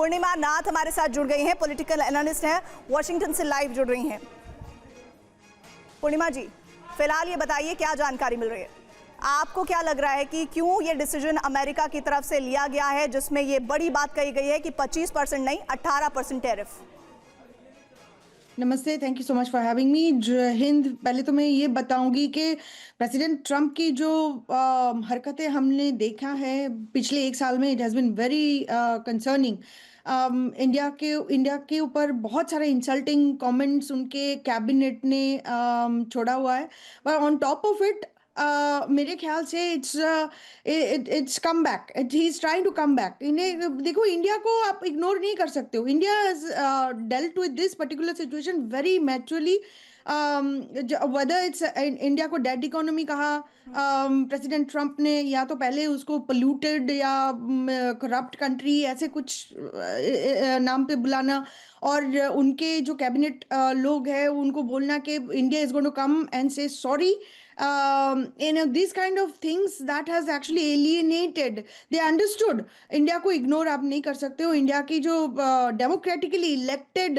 पूर्णिमा नाथ हमारे साथ जुड़ गई हैं, पॉलिटिकल एनालिस्ट हैं, वॉशिंगटन से लाइव जुड़ रही हैं। पूर्णिमा जी, फिलहाल ये बताइए क्या जानकारी मिल रही है, आपको क्या लग रहा है कि क्यों ये डिसीजन अमेरिका की तरफ से लिया गया है, जिसमें ये बड़ी बात कही गई है कि 25% नहीं 18% टैरिफ? नमस्ते, thank you so much for having me. जय हिंद। पहले तो मैं ये बताऊंगी कि प्रेसिडेंट ट्रंप की जो हरकतें हमने देखा है पिछले एक साल में, it has been very concerning. India के ऊपर बहुत सारे इंसल्टिंग कमेंट्स उनके कैबिनेट ने छोड़ा हुआ है, पर ऑन टॉप ऑफ इट मेरे ख्याल से it's come back, he is trying to come back. इन्हें देखो, इंडिया को आप इग्नोर नहीं कर सकते हो। India has dealt with this particular situation very maturely. Whether it's India को डेड इकोनॉमी कहा प्रेसिडेंट ट्रंप ने, या तो पहले उसको पोल्यूटेड या करप्ट कंट्री ऐसे कुछ नाम पे बुलाना, और उनके जो कैबिनेट लोग हैं उनको बोलना कि India is going to come and से sorry. These kind of things that has actually alienated. They understood India को इग्नोर आप नहीं कर सकते हो. इंडिया की जो डेमोक्रेटिकली इलेक्टेड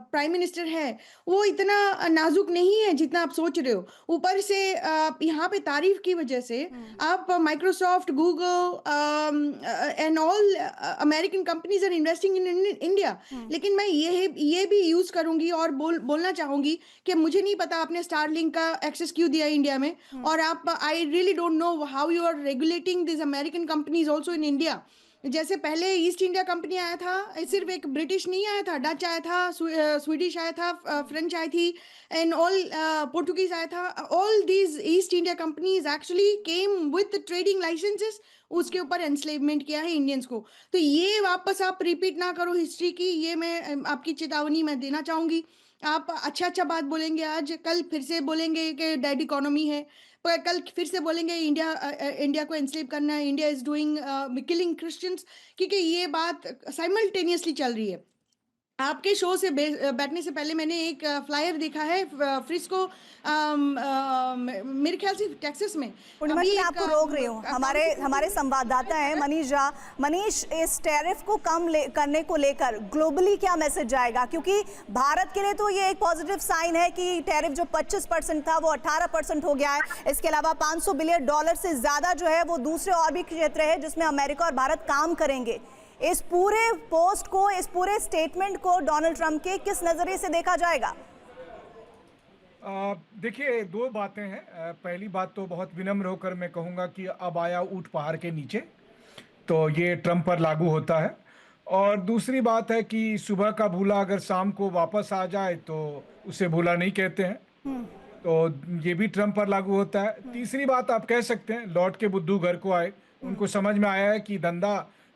प्राइम मिनिस्टर है वो इतना नाजुक नहीं है जितना आप सोच रहे हो. ऊपर से यहाँ पे तारीफ की वजह से आप Microsoft, Google and all American companies are investing in India. लेकिन मैं ये भी यूज करूंगी और बोलना चाहूंगी कि मुझे नहीं पता आपने स्टारलिंक का एक्सेस क्यों दिया इंडिया में, और आप I really don't know how you are regulating this American companies also in India. जैसे पहले ईस्ट इंडिया कंपनी आया था, सिर्फ एक ब्रिटिश नहीं आया था, डच आया था, स्वीडिश आया था, फ्रेंच आई थी, एंड ऑल पोर्टुगीज आया था. All these East India companies actually came with trading licenses. उसके ऊपर एनस्लेवमेंट किया है इंडियंस को. तो ये वापस आप रिपीट ना करो हिस्ट्री की, ये मैं आपकी चेतावनी मैं देना चाहूँगी. आप अच्छा बात बोलेंगे आज, कल फिर से बोलेंगे कि डेड इकोनॉमी है, पर कल फिर से बोलेंगे इंडिया को एनस्लेव करना है, India is doing killing Christians, क्योंकि ये बात साइमल्टेनियसली चल रही है. आपके शो से बैठने से पहले मैंने एक फ्लायर देखा है फ्रिस्को, मेरे ख्याल से टेक्सास में. मैं आपको रोक रही हूँ, हमारे संवाददाता हैं मनीष झा. मनीष, इस टैरिफ को कम करने को लेकर ग्लोबली क्या मैसेज जाएगा? क्योंकि भारत के लिए तो ये एक पॉजिटिव साइन है कि टैरिफ जो 25% था वो 18% हो गया है. इसके अलावा $500 बिलियन से ज्यादा जो है वो दूसरे और भी क्षेत्र है जिसमें अमेरिका और भारत काम करेंगे. इस पूरे पोस्ट को, इस पूरे स्टेटमेंट को डोनाल्ड ट्रंप के किस नजरिए से देखा जाएगा? देखिए, दो बातें हैं. पहली बात तो बहुत विनम्र होकर मैं कहूँगा कि अब आया ऊँट पहाड़ के नीचे, तो ये ट्रंप पर लागू होता है. और दूसरी बात है कि सुबह का भूला अगर शाम को वापस आ जाए तो उसे भूला नहीं कहते हैं, तो ये भी ट्रंप पर लागू होता है. तीसरी बात आप कह सकते हैं लौट के बुद्धू घर को आए. उनको समझ में आया है कि धंधा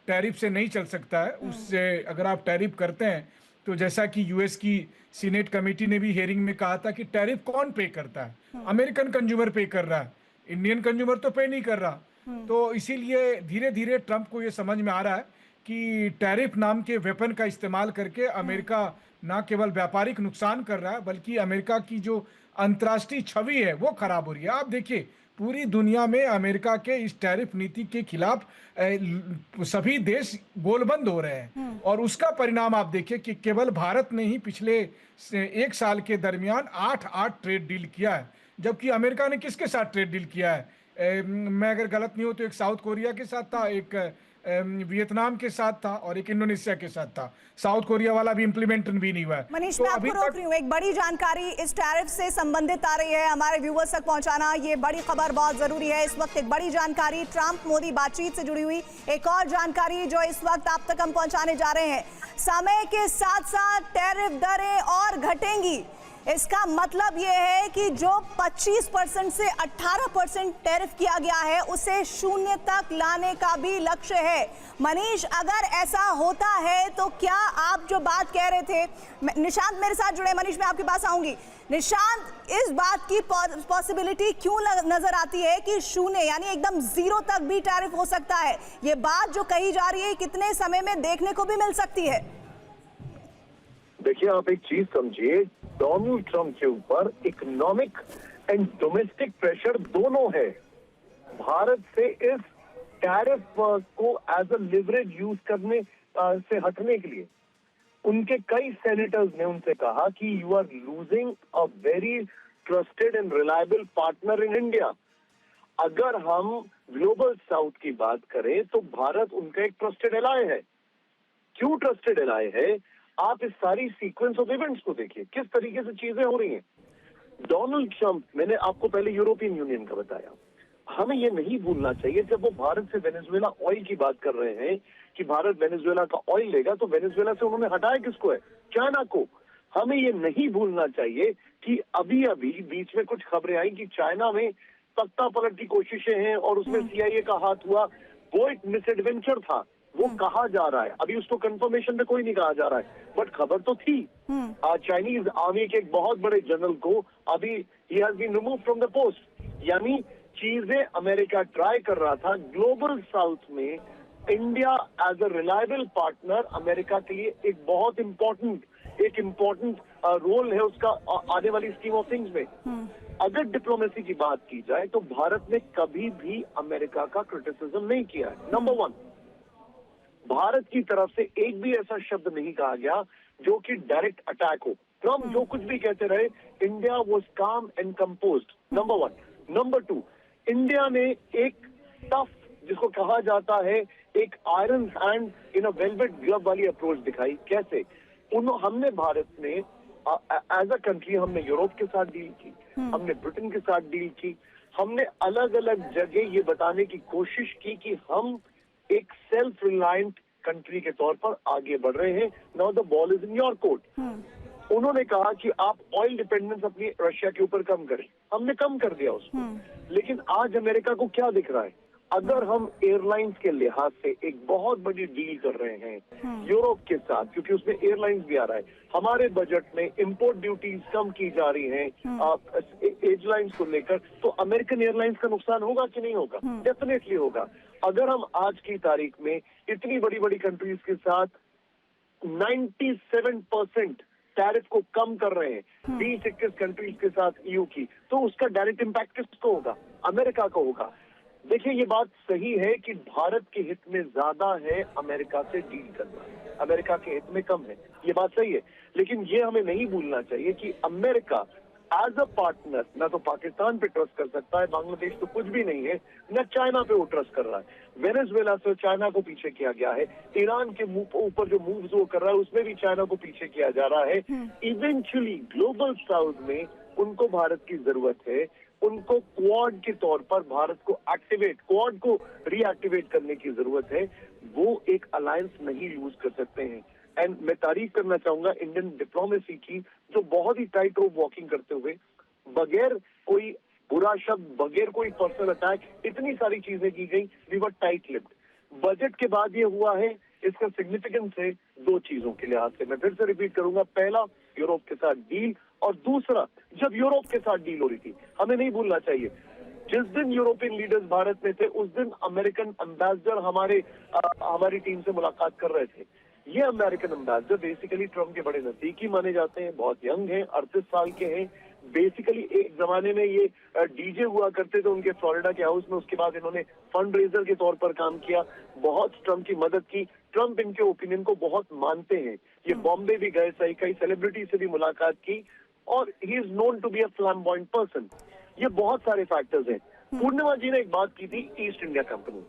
टैरिफ से नहीं चल सकता है. उससे अगर आप टैरिफ करते हैं तो जैसा कि यूएस की सीनेट कमेटी ने भी हियरिंग में कहा था कि टैरिफ कौन पे करता है? अमेरिकन कंज्यूमर पे कर रहा है, इंडियन कंज्यूमर तो पे नहीं कर रहा. तो इसीलिए धीरे धीरे ट्रंप को ये समझ में आ रहा है कि टैरिफ नाम के वेपन का इस्तेमाल करके अमेरिका ना केवल व्यापारिक नुकसान कर रहा है बल्कि अमेरिका की जो अंतर्राष्ट्रीय छवि है वो खराब हो रही है. आप देखिए, पूरी दुनिया में अमेरिका के इस टैरिफ नीति के खिलाफ सभी देश गोलबंद हो रहे हैं. और उसका परिणाम आप देखिए कि केवल भारत ने ही पिछले एक साल के दरमियान 8 ट्रेड डील किया है, जबकि अमेरिका ने किसके साथ ट्रेड डील किया है? मैं अगर गलत नहीं हो तो एक साउथ कोरिया के साथ था, एक वियतनाम के साथ था और एक इंडोनेशिया के साथ था. साउथ कोरिया वाला भी इम्प्लीमेंट भी नहीं हुआ है. मनीष, मैं आपको रोक रही हूँ. एक बड़ी जानकारी इस टैरिफ से संबंधित आ रही है, हमारे व्यूअर्स तक पहुंचाना ये बड़ी खबर बहुत जरूरी है. इस वक्त एक बड़ी जानकारी ट्रंप मोदी बातचीत से जुड़ी हुई, एक और जानकारी जो इस वक्त आप तक हम पहुंचाने जा रहे हैं. समय के साथ साथ टैरिफ दरें और घटेंगी. इसका मतलब यह है कि जो 25% से 18% टैरिफ किया गया है उसे 0 तक लाने का भी लक्ष्य है. मनीष, अगर ऐसा होता है तो क्या आप जो बात कह रहे थे, निशांत मेरे साथ जुड़े. मनीष, मैं आपके पास आऊंगी. निशांत, इस बात की पॉसिबिलिटी क्यों नजर आती है कि 0 यानी एकदम 0 तक भी टैरिफ हो सकता है? ये बात जो कही जा रही है कितने समय में देखने को भी मिल सकती है? देखिए, आप एक चीज समझिए, डोनाल्ड ट्रंप के ऊपर इकोनॉमिक एंड डोमेस्टिक प्रेशर दोनों है. भारत से इस टैरिफ को एज अ लिवरेज यूज करने से हटने के लिए उनके कई सेनेटर्स ने उनसे कहा कि you are losing a very trusted and reliable partner in India. अगर हम ग्लोबल साउथ की बात करें तो भारत उनका एक ट्रस्टेड एलाय है। क्यों ट्रस्टेड एलाय है? आप इस सारी सीक्वेंस ऑफ इवेंट्स को देखिए, किस तरीके से चीजें हो रही हैं। डोनाल्ड ट्रंप, मैंने आपको पहले यूरोपियन यूनियन का बताया, हमें ये नहीं भूलना चाहिए जब वो भारत से वेनेजुएला ऑयल की बात कर रहे हैं कि भारत वेनेजुएला का ऑयल लेगा, तो वेनेजुएला से उन्होंने हटाया किसको है? चाइना को। हमें ये नहीं भूलना चाहिए कि अभी अभी बीच में कुछ खबरें आई कि चाइना में सत्ता पलट की कोशिशें हैं और उसमें CIA का हाथ हुआ। वो एक मिसएडवेंचर था, वो कहा जा रहा है, अभी उसको कंफर्मेशन में कोई नहीं कहा जा रहा है, बट खबर तो थी। चाइनीज आर्मी के एक बहुत बड़े जनरल को अभी ही has been removed from the post. यानी चीजें अमेरिका ट्राई कर रहा था। ग्लोबल साउथ में India as a reliable partner America के लिए एक बहुत इंपॉर्टेंट रोल है उसका आने वाली स्कीम ऑफ थिंग्स में। अगर डिप्लोमेसी की बात की जाए तो भारत ने कभी भी अमेरिका का क्रिटिसिज्म नहीं किया है। नंबर 1, भारत की तरफ से एक भी ऐसा शब्द नहीं कहा गया जो कि डायरेक्ट अटैक हो। ट्रम्प जो कुछ भी कहते रहे, इंडिया वाज काम and composed. Number 1। Number 2, India ने एक टफ, जिसको कहा जाता है एक iron hand in a velvet glove वाली अप्रोच दिखाई। कैसे? हमने भारत ने एज अ कंट्री हमने यूरोप के साथ डील की, हमने ब्रिटेन के साथ डील की, हमने अलग अलग जगह ये बताने की कोशिश की कि हम एक सेल्फ रिलायंट कंट्री के तौर पर आगे बढ़ रहे हैं। Now the ball is in your court. उन्होंने कहा कि आप ऑयल डिपेंडेंस अपनी रशिया के ऊपर कम करें, हमने कम कर दिया उसको। लेकिन आज अमेरिका को क्या दिख रहा है? अगर हम एयरलाइंस के लिहाज से एक बहुत बड़ी डील कर रहे हैं यूरोप के साथ, क्योंकि उसमें एयरलाइंस भी आ रहा है, हमारे बजट में इंपोर्ट ड्यूटीज कम की जा रही हैं एयरलाइंस को लेकर, तो अमेरिकन एयरलाइंस का नुकसान होगा कि नहीं होगा? डेफिनेटली होगा। अगर हम आज की तारीख में इतनी बड़ी बड़ी कंट्रीज के साथ 97% टैरिफ को कम कर रहे हैं 20-21 कंट्रीज के साथ EU की, तो उसका डायरेक्ट इम्पैक्ट किसको होगा? अमेरिका को होगा। देखिए, ये बात सही है कि भारत के हित में ज्यादा है अमेरिका से डील करना, अमेरिका के हित में कम है, ये बात सही है। लेकिन ये हमें नहीं भूलना चाहिए कि अमेरिका एज अ पार्टनर ना तो पाकिस्तान पे ट्रस्ट कर सकता है, बांग्लादेश तो कुछ भी नहीं है, न चाइना पे वो ट्रस्ट कर रहा है। वेनेजुएला से चाइना को पीछे किया गया है, ईरान के ऊपर जो मूव्स वो कर रहा है उसमें भी चाइना को पीछे किया जा रहा है। इवेंचुअली ग्लोबल साउथ में उनको भारत की जरूरत है, उनको क्वाड के तौर पर भारत को क्वाड को रीएक्टिवेट करने की जरूरत है। वो एक अलायंस नहीं यूज कर सकते हैं। एंड मैं तारीफ करना चाहूंगा इंडियन डिप्लोमेसी की, जो बहुत ही टाइट रोप वॉकिंग करते हुए, बगैर कोई बुरा शब्द, बगैर कोई पर्सनल अटैक, इतनी सारी चीजें की गई। We were tight lipped. Budget के बाद ये हुआ है, इसका सिग्निफिकेंस है 2 चीजों के लिहाज से। मैं फिर से रिपीट करूंगा, पहला यूरोप के साथ डील, और दूसरा जब यूरोप के साथ डील हो रही थी, हमें नहीं भूलना चाहिए जिस दिन यूरोपियन लीडर्स भारत में थे उस दिन अमेरिकन एम्बेसडर हमारी टीम से मुलाकात कर रहे थे। ये अमेरिकन एम्बेसडर बेसिकली ट्रम्प के बड़े नजदीकी माने जाते हैं, बहुत यंग हैं, 38 साल के हैं। बेसिकली एक जमाने में ये डीजे हुआ करते थे उनके फ्लोरिडा के हाउस में, उसके बाद इन्होंने फंड रेजर के तौर पर काम किया, बहुत ट्रम्प की मदद की। ट्रम्प इनके ओपिनियन को बहुत मानते हैं। ये बॉम्बे भी गए, कई सेलिब्रिटी से भी मुलाकात की, और he is known to be a flamboyant person. ये बहुत सारे फैक्टर्स हैं। पूर्णिमा जी ने एक बात की थी ईस्ट इंडिया कंपनी,